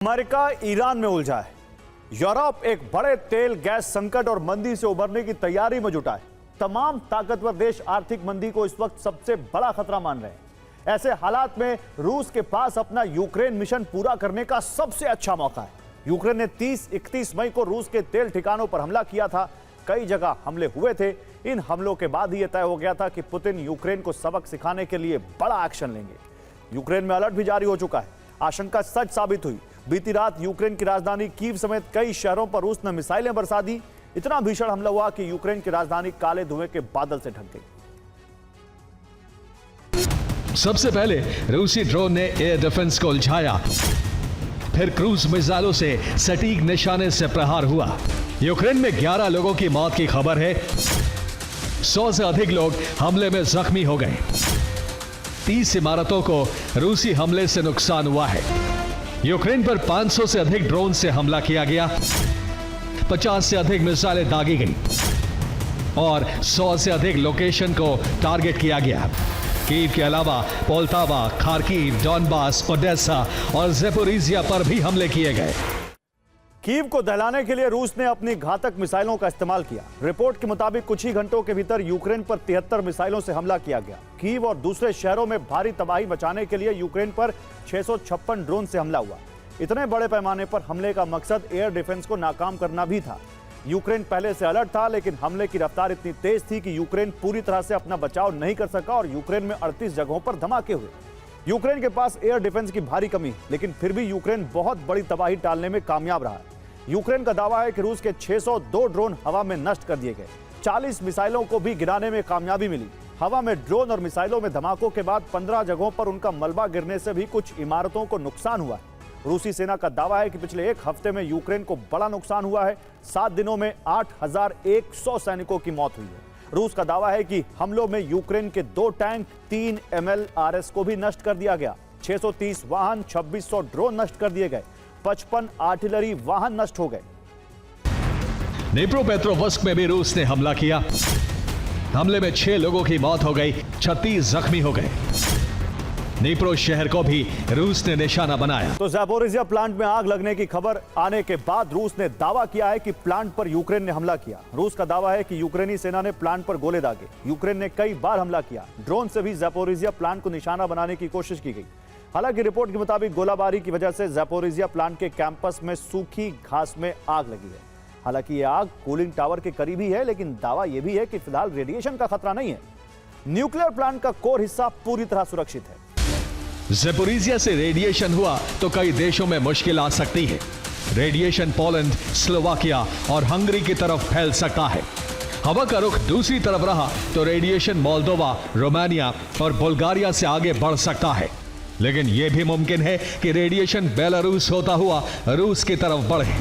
America Iran में उलझा है। यूरोप एक बड़े तेल गैस संकट और मंदी से उबरने की तैयारी में जुटा है। तमाम ताकतवर देश आर्थिक मंदी को इस वक्त सबसे बड़ा खतरा मान रहे हैं। ऐसे हालात में रूस के पास अपना यूक्रेन मिशन पूरा करने का सबसे अच्छा मौका है। यूक्रेन ने 30-31 मई को रूस के तेल ठिकानों पर हमला किया था। कई जगह हमले हुए थे। इन हमलों के बाद ही यह तय हो गया था कि पुतिन यूक्रेन को सबक सिखाने के लिए बड़ा एक्शन लेंगे। यूक्रेन में अलर्ट भी जारी हो चुका है। आशंका सच साबित हुई। बीती रात यूक्रेन की राजधानी कीव समेत कई शहरों पर रूस ने मिसाइलें बरसा दी। इतना भीषण हमला हुआ कि यूक्रेन की राजधानी काले धुएं के बादल से ढक गई। सबसे पहले रूसी ड्रोन ने एयर डिफेंस को उलझाया, फिर क्रूज मिसाइलों से सटीक निशाने से प्रहार हुआ। यूक्रेन में 11 लोगों की मौत की खबर है। 100 से अधिक लोग हमले में जख्मी हो गए। 30 इमारतों को रूसी हमले से नुकसान हुआ है। यूक्रेन पर 500 से अधिक ड्रोन से हमला किया गया, 50 से अधिक मिसाइलें दागी गई और 100 से अधिक लोकेशन को टारगेट किया गया। कीव के अलावा पोल्टावा, खार्किव, डॉनबास, ओडेसा और ज़ेपोरिजिया पर भी हमले किए गए। कीव को दहलाने के लिए रूस ने अपनी घातक मिसाइलों का इस्तेमाल किया। रिपोर्ट के मुताबिक कुछ ही घंटों के भीतर यूक्रेन पर 73 मिसाइलों से हमला किया गया। कीव और दूसरे शहरों में भारी तबाही मचाने के लिए यूक्रेन पर 656 ड्रोन से हमला हुआ। इतने बड़े पैमाने पर हमले का मकसद एयर डिफेंस को नाकाम करना भी था। यूक्रेन पहले से अलर्ट था, लेकिन हमले की रफ्तार इतनी तेज थी कि यूक्रेन पूरी तरह से अपना बचाव नहीं कर सका और यूक्रेन में 38 जगहों पर धमाके हुए। यूक्रेन के पास एयर डिफेंस की भारी कमी, लेकिन फिर भी यूक्रेन बहुत बड़ी तबाही टालने में कामयाब रहा। यूक्रेन का दावा है कि रूस के 602 ड्रोन हवा में नष्ट कर दिए गए। 40 मिसाइलों को भी गिराने में कामयाबी मिली। हवा में ड्रोन और मिसाइलों में धमाकों के बाद 15 जगहों पर उनका मलबा गिरने से भी कुछ इमारतों को नुकसान हुआ है। रूसी सेना का दावा है कि पिछले एक हफ्ते में यूक्रेन को बड़ा नुकसान हुआ है। 7 दिनों में 8100 सैनिकों की मौत हुई है। रूस का दावा है कि हमलों में यूक्रेन के 2 टैंक, 3 MLRS को भी नष्ट कर दिया गया। 630 वाहन, 2600 ड्रोन नष्ट कर दिए गए। 55 आर्टिलरी वाहन नष्ट हो गए। निप्रोपेट्रोवस्क में भी रूस ने हमला किया। हमले में 6 लोगों की मौत हो गई, 36 जख्मी हो गए। निप्रो शहर को भी रूस ने निशाना बनाया। तो ज़ेपोरिजिया प्लांट में आग लगने की खबर आने के बाद रूस ने दावा किया है कि प्लांट पर यूक्रेन ने हमला किया। रूस का दावा है कि यूक्रेनी सेना ने प्लांट पर गोले दागे। यूक्रेन ने कई बार हमला किया। ड्रोन से भी ज़ेपोरिजिया प्लांट को निशाना बनाने की कोशिश की गई। हालांकि रिपोर्ट के मुताबिक गोलाबारी की वजह से ज़ेपोरिजिया प्लांट के कैंपस में सूखी घास में आग लगी है। हालांकि यह आग कूलिंग टावर के करीब ही है, लेकिन दावा यह भी है कि फिलहाल रेडिएशन का खतरा नहीं है। न्यूक्लियर प्लांट का कोर हिस्सा पूरी तरह सुरक्षित है। ज़ेपोरिजिया से रेडिएशन हुआ तो कई देशों में मुश्किल आ सकती है। रेडिएशन पोलैंड, स्लोवाकिया और हंगरी की तरफ फैल सकता है। हवा का रुख दूसरी तरफ रहा तो रेडिएशन मोल्दोवा, रोमानिया और बुल्गारिया से आगे बढ़ सकता है। लेकिन यह भी मुमकिन है कि रेडिएशन बेलारूस होता हुआ रूस की तरफ बढ़े।